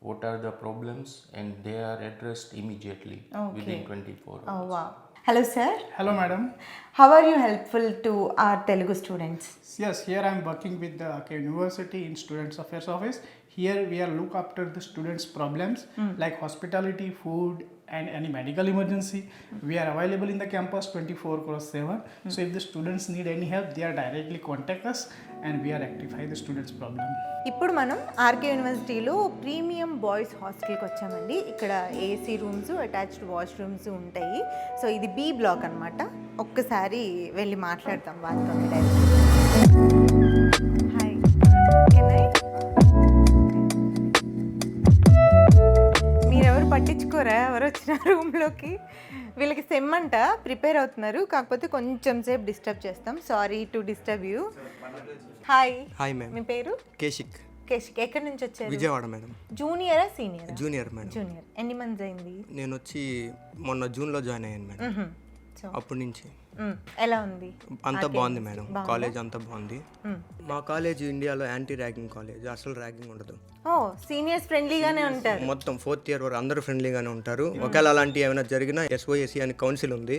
what are the problems, and they are addressed immediately within 24 hours. Oh wow. Hello sir. Hello madam. How are you helpful to our Telugu students? Yes, here I am working with the RK University in Students Affairs Office. Here we are look after the students' problems like hospitality, food and any medical emergency. We are available in the campus 24/7. So if the students need any help, they are directly contact us and we are rectify the students' problem. ఇప్పుడు మనం RK యూనివర్సిటీలో premium boys హాస్టల్కి వచ్చామండి. ఇక్కడ AC rooms, attached washrooms ఉంటాయి. So ఇది B block అనమాట. ఒక్కసారి వెళ్ళి మాట్లాడతాం వాళ్ళతో. హాయ్, మీరెవరు పట్టించుకోరా? ఎవరు వచ్చిన రూమ్లోకి? వీళ్ళకి సెమ్ అంట, ప్రిపేర్ అవుతున్నారు. కాకపోతే కొంచెం సేపు డిస్టర్బ్ చేస్తాం. Sorry to disturb you. Hi. Hi ma'am. మీ పేరు? కేశిక్. కేశిక్. ఎక్కడి నుంచి వచ్చారు? విజయవాడ మేడం. జూనియరా సీనియరా? Junior madam. జూనియర్. ఎన్ని మంత్స్ అయింది? నేను వచ్చి మొన్న జూన్లో జాయిన్ అయ్యాను మేడం. అప్పటి నుంచి ఎలా ఉంది? అంతా బాగుంది మేడం, కాలేజ్ అంతా బాగుంది. మా కాలేజ్ ఇండియాలో యాంటీ ర్యాగింగ్ కాలేజ్, అసలు ర్యాగింగ్ ఉండదు. ఓ సీనియర్స్ ఫ్రెండ్లీగానే ఉంటారు. మొత్తం 4th ఇయర్ వరకు అందరూ ఫ్రెండ్లీగానే ఉంటారు. ఒకవేళ అలాంటి ఏమైనా జరిగినా SOSC అని కౌన్సిల్ ఉంది,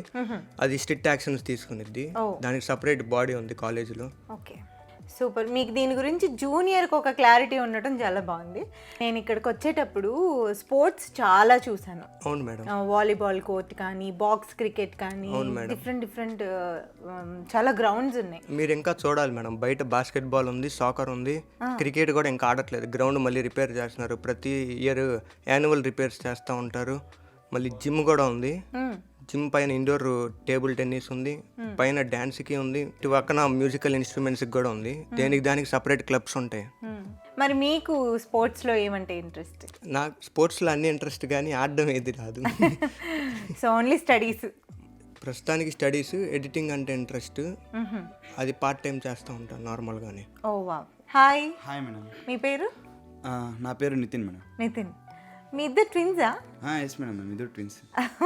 అది స్ట్రిక్ట్ యాక్షన్స్ తీసుకునిద్ది. దానికి సపరేట్ బాడీ ఉంది కాలేజీలో. Okay super. మీకు దీని గురించి జూనియర్కి ఒక క్లారిటీ ఉండటం చాలా బాగుంది. నేను ఇక్కడికి వచ్చేటప్పుడు స్పోర్ట్స్ చాలా చూసాను. అవును మేడం. వాలీబాల్ కోర్ట్ కానీ, బాక్స్ క్రికెట్ కానీ, డిఫరెంట్ చాలా గ్రౌండ్స్ ఉన్నాయి. మీరు ఇంకా చూడాలి మేడం, బయట బాస్కెట్బాల్ ఉంది, సాకర్ ఉంది, క్రికెట్ కూడా ఇంకా ఆడట్లేదు. గ్రౌండ్ మళ్ళీ రిపేర్ చేస్తున్నారు, ప్రతి ఇయర్ యాన్యువల్ రిపేర్స్ చేస్తూ ఉంటారు. మళ్ళీ జిమ్ కూడా ఉంది. జిమ్ పైన ఇండోర్ టేబుల్ టెన్నిస్ ఉంది, పైన డాన్స్కి ఉంది, ఇటు పక్కన మ్యూజికల్ ఇన్స్ట్రుమెంట్స్కి కూడా ఉంది. దానికి సపరేట్ క్లబ్స్ ఉంటాయి. మరి మీకు స్పోర్ట్స్లో ఏమంటే ఇంట్రెస్ట్? నాకు స్పోర్ట్స్లో అన్ని ఇంట్రెస్ట్ కానీ ఆడడం ఏది రాదు. So only studies? ప్రస్తుతానికి స్టడీస్, ఎడిటింగ్ అంటే ఇంట్రెస్ట్, అది పార్ట్ టైం చేస్తూ ఉంటాను నార్మల్గానే. Oh wow. Hi. Hi madam. మీ పేరు? నా పేరు నితిన్ మేడం. నితిన్. మీ ఇద్దరు ట్విన్సా? ఎస్ మేడం, మేము ఇద్దరు ట్విన్స్.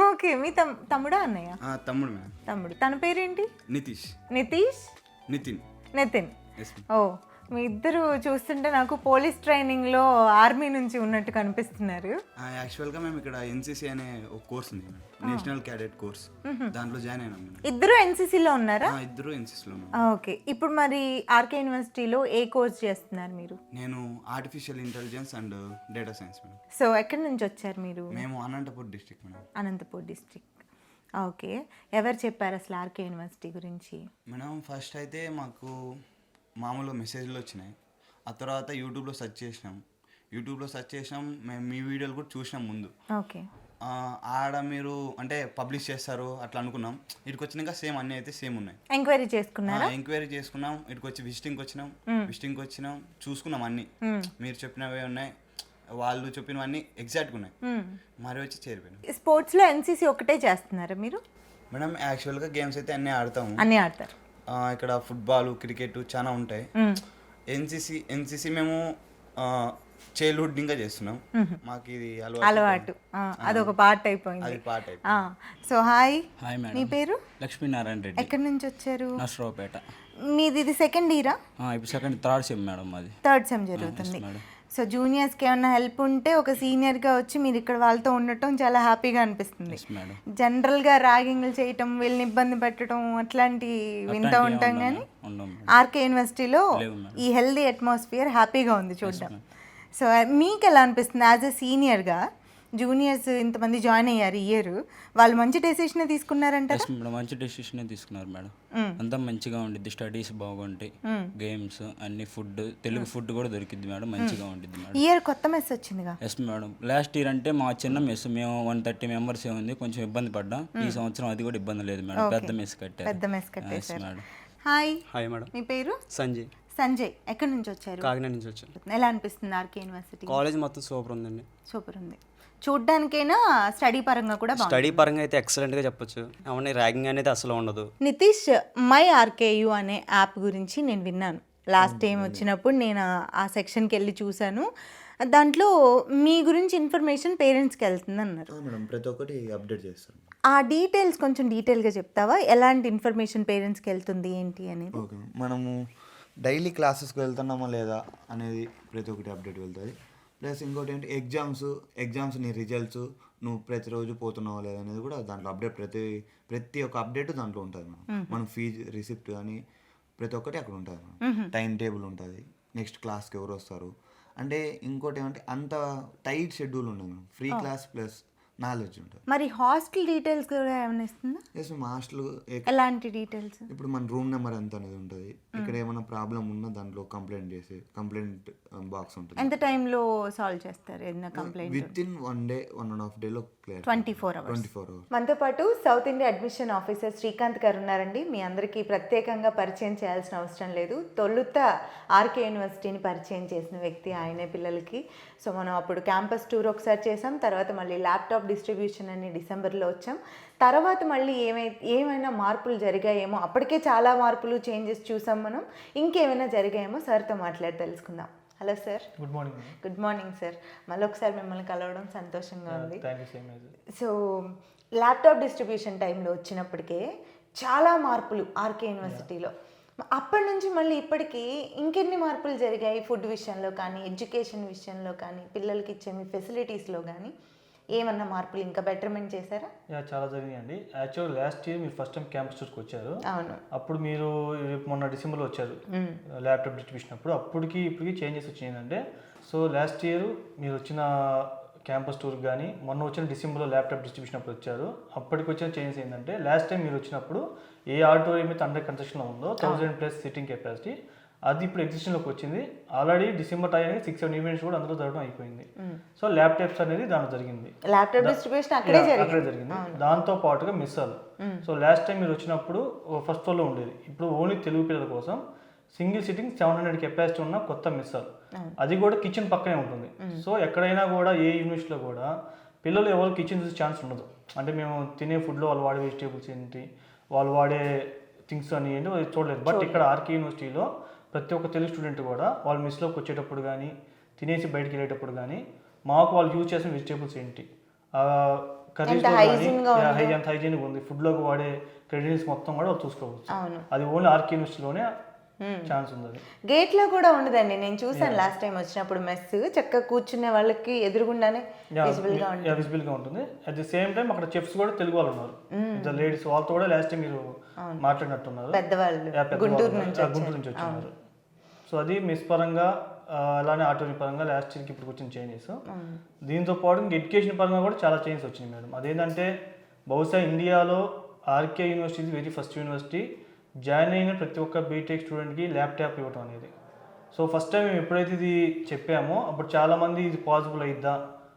ఓకే. మీ తమ్ముడా అన్నయ్య? తమ్ముడు మేడం. తమ్ముడు. తన పేరేంటి? నితీష్. నితిన్. ఓ మీ ఇద్దరు చూస్తుంటే నాకు పోలీస్ ట్రైనింగ్లో ఆర్మీ నుంచి ఉన్నట్టు కనిపిస్తున్నారు. యాక్చువల్గా మేము ఇక్కడ NCC అనే ఒక కోర్స్ ఉంది మేడం, నేషనల్ క్యాడెట్ కోర్స్, దాంట్లో జాయిన్ అయినాం మేడం. ఇద్దరు NCCలో ఉన్నారా? ఇద్దరు NCCలో ఉన్నాం. ఓకే. ఇప్పుడు మరి RK యూనివర్సిటీలో ఏ కోర్స్ చేస్తున్నారు మీరు? నేను artificial intelligence and data science madam. So ఎక్కడి నుంచి వచ్చారు మీరు? మేము Anantapur district madam. Anantapur district. Okay. ఎవరు చెప్పారు అసలు RK యూనివర్సిటీ గురించి? మేడం ఫస్ట్ అయితే మాకు మామూలుగా మెసేజ్లు వచ్చినాయి, ఆ తర్వాత యూట్యూబ్లో సెర్చ్ చేసినాం. మేము మీ వీడియోలు కూడా చూసినాం ముందు. ఓకే. ఆడ మీరు అంటే పబ్లిష్ చేస్తారు అట్లా అనుకున్నాం. ఇక్కడికి వచ్చినాక సేమ్ అన్నీ అయితే సేమ్ ఉన్నాయి. ఎంక్వైరీ చేసుకున్నాం, ఇక్కడికి వచ్చి విజిటింగ్కి వచ్చినాం, చూసుకున్నాం అన్నీ. మీరు చెప్పినవే ఉన్నాయి, వాళ్ళు చెప్పినవన్నీ ఎగ్జాక్ట్గా ఉన్నాయి. మరి వచ్చి చేరిపోయినాం. స్పోర్ట్స్లో NCC ఒకటే చేస్తున్నారా మీరు? మేడం యాక్చువల్గా గేమ్స్ అయితే అన్నీ ఆడతాము. ఇక్కడ ఫుట్బాల్, క్రికెట్ చాలా ఉంటాయి. ఎన్సిసి మేము చైల్డ్హుడ్ ఇంకా చేస్తున్నాం, మాకు ఇది అలవాటు, అదొక పార్ట్ అయిపోయింది. So hi. మీ పేరు? లక్ష్మీనారాయణ రెడ్డి. ఎక్కడి నుంచి వచ్చారు? నర్సరావుపేట. మీది ఇది సెకండ్ ఇయరా? ఇప్పుడు థర్డ్ సెమ్ మేడం. అది థర్డ్ సెమ్ జరుగుతుంది. సో జూనియర్స్కి ఏమైనా హెల్ప్ ఉంటే ఒక సీనియర్గా వచ్చి మీరు ఇక్కడ వాళ్ళతో ఉండటం చాలా హ్యాపీగా అనిపిస్తుంది. జనరల్గా ర్యాగింగ్లు చేయటం, వీళ్ళని ఇబ్బంది పెట్టడం అట్లాంటి వింటూ ఉంటాం, కానీ RK యూనివర్సిటీలో ఈ హెల్దీ అట్మాస్ఫియర్ హ్యాపీగా ఉంది చూడడం. సో మీకు ఎలా అనిపిస్తుంది యాజ్ ఎ సీనియర్గా? జూనియర్స్ ఇంతమంది జాయిన్ అయ్యారు ఈ ఇయర్, వాళ్ళు మంచి డెసిషన్ తీసుకున్నారంట. మంచి డెసిషన్ తీసుకున్నారు మేడం. అంతా మంచిగా ఉండిద్ది, స్టడీస్ బాగుంటాయి, గేమ్స్ అన్ని, ఫుడ్, తెలుగు ఫుడ్ కూడా దొరికిద్ది మేడం, మంచిగా ఉండిద్ది మేడం. ఈ ఇయర్ కొత్త మెస్ వచ్చిందిగా? Yes madam. లాస్ట్ ఇయర్ అంటే మా చిన్న మెస్, మేము 130 మెంబర్స్ ఉంది, కొంచెం ఇబ్బంది పడ్డాం. ఈ సంవత్సరం అది కూడా ఇబ్బంది లేదు మేడం, పెద్ద మెస్ కట్టారు మేడం. హాయ్. Hi madam. మీ పేరు? సంజయ్. ఎక్కడి నుంచి వచ్చారు? కాకినాడ నుంచి వచ్చాను. ఎలా అనిపిస్తుంది RK యూనివర్సిటీ? కాలేజ్ మొత్తం సూపర్ ఉందండి. సూపర్ ఉంది. చూడ్డానికైనా స్టడీ పరంగా కూడా స్టడీ పరంగా అయితే ఎక్సలెంట్గా చెప్పొచ్చు. అవును, ర్యాగింగ్ అనేది అసలు ఉండదు. నితీష్, మై RKU అనే యాప్ గురించి నేను విన్నాను. లాస్ట్ టైం వచ్చినప్పుడు నేను ఆ సెక్షన్కి వెళ్ళి చూశాను. దాంట్లో మీ గురించి ఇన్ఫర్మేషన్ పేరెంట్స్కి వెళ్తుంది అన్నారు. ప్రతి ఒక్కటి అప్డేట్ చేస్తాను. ఆ డీటెయిల్స్ కొంచెం డీటెయిల్గా చెప్తావా? ఎలాంటి ఇన్ఫర్మేషన్ పేరెంట్స్కి వెళ్తుంది ఏంటి అనేది? ఓకే, మనము డైలీ క్లాసెస్కి వెళ్తున్నామా లేదా అనేది ప్రతి ఒక్కటి అప్డేట్ వెళ్తుంది. ప్లస్ ఇంకోటి ఏంటి, ఎగ్జామ్స్ నీ రిజల్ట్స్, నువ్వు ప్రతిరోజు పోతున్నావా లేదా అనేది కూడా దాంట్లో అప్డేట్, ప్రతి ఒక్క అప్డేట్ దాంట్లో ఉంటుంది. మనం ఫీజు రిసిప్ట్ కానీ ప్రతి ఒక్కటి అక్కడ ఉంటుంది. టైం టేబుల్ ఉంటుంది, నెక్స్ట్ క్లాస్కి ఎవరు వస్తారు అంటే. ఇంకోటి ఏమంటే అంత టైట్ షెడ్యూల్ ఉండదు, ఫ్రీ క్లాస్ ప్లస్ నాలెడ్జ్ ఉంటుంది. మరి హాస్టల్ డీటెయిల్స్ కూడా ఏమైనా ఇస్తుందా? ఎస్, మా హాస్టల్ ఎలాంటి డీటెయిల్స్? ఇప్పుడు మన రూమ్ నెంబర్ ఎంత అనేది ఉంటుంది. ఇక్కడ ఏమైనా ప్రాబ్లం ఉన్నా దాంట్లో కంప్లైంట్ బాక్స్ ఉంటుంది. ఎంత టైంలో సాల్వ్ చేస్తారు ఏదైనా complaint? With in 1 day, 1.5 days clear. 24 hours. మనతో పాటు south India admission officer Srikanth గారు ఉన్నారండి. మీ అందరికీ ప్రత్యేకంగా పరిచయం చేయాల్సిన అవసరం లేదు. తొలుత RK యూనివర్సిటీని పరిచయం చేసిన వ్యక్తి ఆయనే పిల్లలకి. సో మనం అప్పుడు క్యాంపస్ టూర్ ఒకసారి చేసాం, తర్వాత మళ్ళీ ల్యాప్టాప్ డిస్ట్రిబ్యూషన్ అని డిసెంబర్లో వచ్చాం. తర్వాత మళ్ళీ ఏమైనా మార్పులు జరిగాయేమో, అప్పటికే చాలా మార్పులు చేంజెస్ చూసాం మనం, ఇంకేమైనా జరిగాయేమో సార్తో మాట్లాడి తెలుసుకుందాం. Hello sir. Good morning. Good morning sir. మళ్ళీ ఒకసారి మిమ్మల్ని కలవడం సంతోషంగా ఉంది. Thank you. Same as. So laptop distribution టైంలో వచ్చినప్పటికే చాలా మార్పులు ఆర్కే యూనివర్సిటీలో. అప్పటి నుంచి మళ్ళీ ఇప్పటికీ ఇంకెన్ని మార్పులు జరిగాయి ఫుడ్ విషయంలో కానీ, ఎడ్యుకేషన్ విషయంలో కానీ, పిల్లలకి ఇచ్చే మీ ఫెసిలిటీస్లో కానీ ఏమన్నా మార్పులు ఇంకా బెటర్మెంట్ చేశారా? చాలా జరిగినాయండి. యాక్చువల్ లాస్ట్ ఇయర్ మీరు ఫస్ట్ టైం క్యాంపస్ టూర్కి వచ్చారు. అవును. అప్పుడు మీరు మొన్న డిసెంబర్లో వచ్చారు ల్యాప్టాప్ డిస్ట్రిబ్యూషన్ అప్పుడు. అప్పటికి ఇప్పటికి చేంజెస్ వచ్చినాయి ఏంటంటే, సో లాస్ట్ ఇయర్ మీరు వచ్చిన క్యాంపస్ టూర్కి కానీ, మొన్న వచ్చిన డిసెంబర్లో ల్యాప్టాప్ డిస్ట్రిబ్యూషన్ అప్పుడు వచ్చారు. అప్పటికి వచ్చిన చేంజెస్ ఏంటంటే, లాస్ట్ టైం మీరు వచ్చినప్పుడు ఏ ఆడిటోరియం అయితే అండర్ కన్స్ట్రక్షన్లో ఉందో 1000+ సిట్టింగ్ కెపాసిటీ, అది ఇప్పుడు ఎగ్జిస్టెన్లోకి వచ్చింది. ఆల్రెడీ డిసెంబర్ టైంకి 6-7 ఈవెంట్స్ కూడా అందులో జరగడం అయిపోయింది. సో ల్యాప్టాప్స్ అనేది దాంట్లో జరిగింది. ల్యాప్టాప్ డిస్ట్రిబ్యూషన్ అక్కడే జరిగింది. దాంతో పాటుగా మిస్సాలు. సో లాస్ట్ టైం మీరు వచ్చినప్పుడు ఫస్ట్ ఫ్లోర్లో ఉండేది. ఇప్పుడు ఓన్లీ తెలుగు పిల్లల కోసం సింగిల్ సిట్టింగ్ 700 కెపాసిటీ ఉన్న కొత్త మిస్సాలు, అది కూడా కిచెన్ పక్కనే ఉంటుంది. సో ఎక్కడైనా కూడా ఏ యూనివర్సిటీలో కూడా పిల్లలు ఎవరు కిచెన్ చూసే ఛాన్స్ ఉండదు. అంటే మేము తినే ఫుడ్లో వాళ్ళు వాడే వెజిటేబుల్స్ ఏంటి, వాళ్ళు వాడే థింగ్స్ అని ఏంటి చూడలేదు. బట్ ఇక్కడ ఆర్కే యూనివర్సిటీలో ప్రతి ఒక్క తెలుగు స్టూడెంట్ కూడా వాళ్ళు మిస్లోకి వచ్చేటప్పుడు కానీ, తినేసి బయటికి వెళ్ళేటప్పుడు కానీ, మాకు వాళ్ళు యూజ్ చేసిన వెజిటేబుల్స్ ఏంటి, కర్రీస్లో కానీ ఎంత హైజీనిక్ ఉంది, ఫుడ్లోకి వాడే క్రెడిట్స్ మొత్తం కూడా వాళ్ళు చూసుకోవచ్చు. అది ఓన్లీ ఆర్కే యూనివర్సిటీలోనే ఛాన్స్ ఉంది. గేట్లో కూడా ఉండదండి. నేను చూసాను లాస్ట్ టైం వచ్చినప్పుడు మెస్ చక్కగా కూర్చునే వాళ్ళకి ఎదురుగుండానే విజిబుల్గా ఉంటుంది. అట్ ది సేమ్ టైం అక్కడ చెఫ్స్ కూడా తెలుగు వాళ్ళు ఉన్నారు. లేడీస్ వాళ్ళతో కూడా లాస్ట్ టైం మీరు మాట్లాడినట్టున్నారు, పెద్దవాళ్ళు గుంటూరు నుంచి వచ్చినారు. సో అది మిస్ పరంగా అలానే ఆటోని పరంగా లాస్ట్ ఇయర్కి ఇప్పుడు వచ్చిన చేంజెస్. దీంతో పాటు ఇంక ఎడ్యుకేషన్ పరంగా కూడా చాలా చేంజెస్ వచ్చినాయి మేడం. అదేంటంటే బహుశా ఇండియాలో RK university very first university join అయిన ప్రతి ఒక్క బీటెక్ స్టూడెంట్కి ల్యాప్టాప్ ఇవ్వటం అనేది. సో ఫస్ట్ టైం మేము ఎప్పుడైతే ఇది చెప్పామో అప్పుడు చాలామంది ఇది పాసిబుల్ అయిద్దా,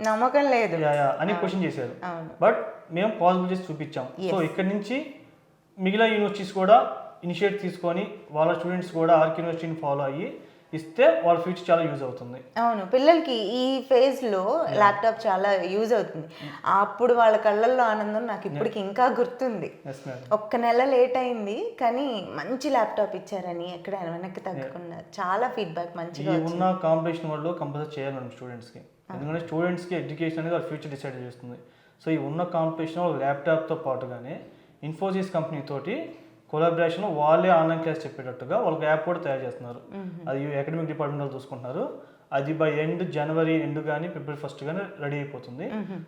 నమ్మకం లేదు అని క్వశ్చన్ చేశారు. బట్ మేము పాసిబుల్ చేసి చూపించాం. సో ఇక్కడ నుంచి మిగిలిన యూనివర్సిటీస్ కూడా ఇనిషియేట్ తీసుకొని వాళ్ళ స్టూడెంట్స్ కూడా ఆర్కే యూనివర్సిటీని ఫాలో అయ్యి ఇస్తే వాళ్ళ ఫ్యూచర్ చాలా యూజ్ అవుతుంది. అవును, పిల్లలకి ఈ ఫేజ్లో ల్యాప్టాప్ చాలా యూజ్ అవుతుంది. అప్పుడు వాళ్ళ కళ్ళల్లో ఆనందం నాకు ఇప్పటికి ఇంకా గుర్తుంది. ఒక్క నెల లేట్ అయింది కానీ మంచి ల్యాప్టాప్ ఇచ్చారని ఎక్కడ వెనక్కి తగ్గకుండా చాలా ఫీడ్బ్యాక్ మంచిగా ఉన్న కాంపిటీషన్ వల్ల కంపల్సరీ చేయాలి స్టూడెంట్స్కి. ఎందుకంటే స్టూడెంట్స్కి ఎడ్యుకేషన్ అనేది వాళ్ళ ఫ్యూచర్ డిసైడ్ చేస్తుంది. సో ఈ ఉన్న కాంపిటీషన్ ల్యాప్టాప్తో పాటుగానే ఇన్ఫోసిస్ కంపెనీ తోటి కొలాబరేషన్ వాళ్ళే ఆన్లైన్ క్లాస్ చెప్పేటట్టుగా వాళ్ళకి యాప్ కూడా తయారు చేస్తున్నారు. అది అకాడమిక్ డిపార్ట్మెంట్ వాళ్ళు చూసుకుంటున్నారు. అది బై జనవరి ఎండ్ కానీ ఫిబ్రవరి 1 కానీ రెడీ అయిపోతుంది.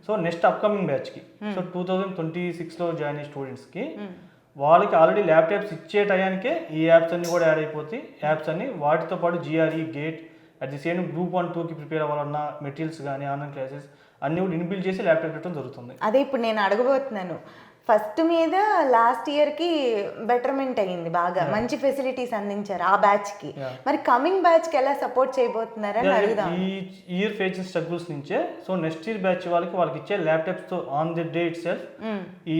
సో నెక్స్ట్ అప్కమింగ్ బ్యాచ్కి, సో 2026లో జాయిన్ అయ్యే స్టూడెంట్స్కి వాళ్ళకి ఆల్రెడీ ల్యాప్టాప్స్ ఇచ్చే టయానికే ఈ యాప్స్ అన్ని కూడా యాడ్ అయిపోతాయి. యాప్స్ అన్ని వాటితో పాటు GRE, gate, at the same group 1, 2కి ప్రిపేర్ అవ్వాలన్న మెటీరియల్స్ కానీ ఆన్లైన్ క్లాసెస్ అన్ని కూడా ఇన్బిల్డ్ చేసి ల్యాప్టాప్ పెట్టడం జరుగుతుంది. అదే ఇప్పుడు నేను అడగబోతున్నాను. ఫస్ట్ మీద లాస్ట్ ఇయర్కి బెటర్మెంట్ అయ్యింది, బాగా మంచి ఫెసిలిటీస్ అందించారు ఆ బ్యాచ్కి. మరి కమింగ్ బ్యాచ్కి ఎలా సపోర్ట్ చేయబోతున్నారని అడుగుదాం. ఈ ఇయర్ ఫేస్ స్ట్రగుల్స్ నుంచే సో నెక్స్ట్ ఇయర్ బ్యాచ్ వాళ్ళకి ఇచ్చే ల్యాప్టాప్స్తో on the day itself ఈ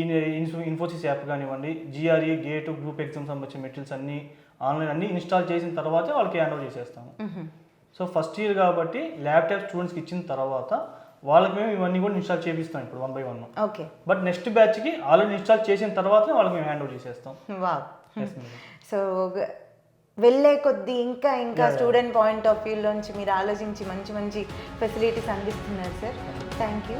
ఇన్ఫోసిస్ యాప్ కానివ్వండి, GRE, గేట్, గ్రూప్ ఎగ్జామ్ సంబంధించిన మెటీరియల్స్ అన్ని ఆన్లైన్ అన్ని ఇన్స్టాల్ చేసిన తర్వాత వాళ్ళకి హ్యాండ్ ఓవర్ చేసేస్తాము. సో ఫస్ట్ ఇయర్ కాబట్టి ల్యాప్టాప్ స్టూడెంట్స్కి ఇచ్చిన తర్వాత వాళ్ళకి మేము ఇవన్నీ కూడా ఇన్స్టాల్ చేపిస్తాం ఇప్పుడు 1 by 1. ఓకే. బట్ నెక్స్ట్ బ్యాచ్కి ఆల్రెడీ ఇన్స్టాల్ చేసిన తర్వాత వాళ్ళకి మేము హ్యాండ్ ఓవర్ చేసేస్తాం. సో వెళ్ళే కొద్దీ ఇంకా స్టూడెంట్ పాయింట్ ఆఫ్ వ్యూలోంచి మీరు ఆలోచించి మంచి మంచి ఫెసిలిటీస్ అందిస్తున్నారు సార్. Thank you.